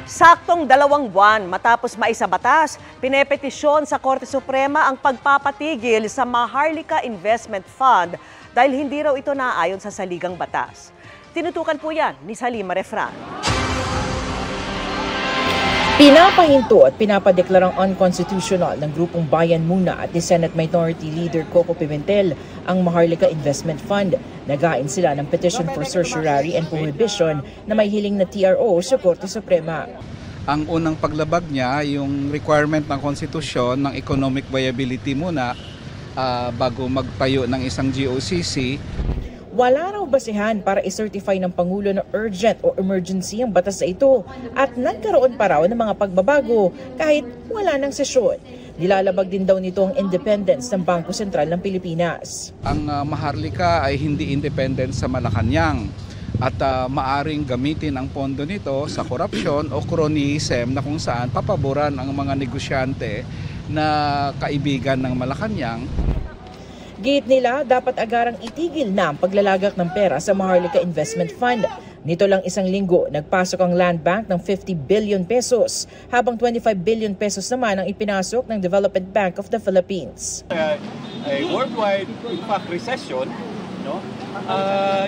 Saktong 2 buwan matapos maisabatas, pinepetisyon sa Korte Suprema ang pagpapatigil sa Maharlika Investment Fund dahil hindi raw ito naayon sa saligang batas. Tinutukan po yan ni Salima Refran. Pinapahinto at pinapadeklarang unconstitutional ng grupong Bayan Muna at ni Senate Minority Leader Coco Pimentel ang Maharlika Investment Fund. Nagain sila ng petition for certiorari and prohibition na may hiling na TRO sa Korte Suprema. Ang unang paglabag niya, yung requirement ng konstitusyon ng economic viability muna bago magtayo ng isang GOCC. Wala raw basihan para i-certify ng Pangulo na urgent o emergency ang batas na ito at nagkaroon pa raw ng mga pagbabago kahit wala ng sesyon. Nilalabag din daw nito ang independence ng Bangko Sentral ng Pilipinas. Ang Maharlika ay hindi independent sa Malacanang at maaring gamitin ang pondo nito sa korupsyon o cronyism na kung saan papaboran ang mga negosyante na kaibigan ng Malacanang. Gate nila, dapat agarang itigil na ang paglalagak ng pera sa Maharlika Investment Fund. Nito lang isang linggo, nagpasok ang Land Bank ng 50 billion pesos, habang 25 billion pesos naman ang ipinasok ng Development Bank of the Philippines. A worldwide, in fact, recession, no?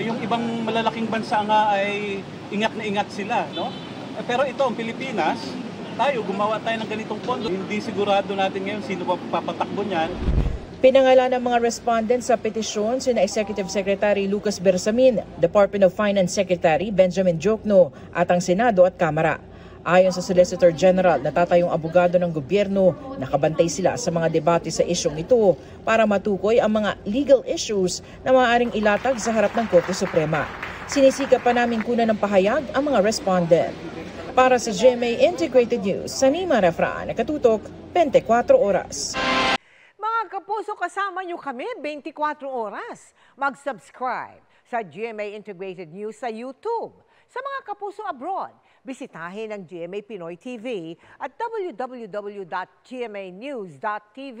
Yung ibang malalaking bansa nga ay ingat na ingat sila, no? Pero ito, ang Pilipinas, gumawa tayo ng ganitong pondo. Hindi sigurado natin ngayon sino pa papatakbo niyan. Pinangalan ng mga respondents sa petisyon sina Executive Secretary Lucas Bersamin, Department of Finance Secretary Benjamin Jokno at ang Senado at Kamara. Ayon sa Solicitor General, natatayong abogado ng gobyerno, nakabantay sila sa mga debate sa isyong ito para matukoy ang mga legal issues na maaaring ilatag sa harap ng Korte Suprema. Sinisika pa namin kunan ng pahayag ang mga respondent. Para sa GMA Integrated News, Salima Refran, nakatutok 24 oras. Kapuso, kasama nyo kami 24 oras. Mag-subscribe sa GMA Integrated News sa YouTube. Sa mga kapuso abroad, bisitahin ang GMA Pinoy TV at www.gmanews.tv.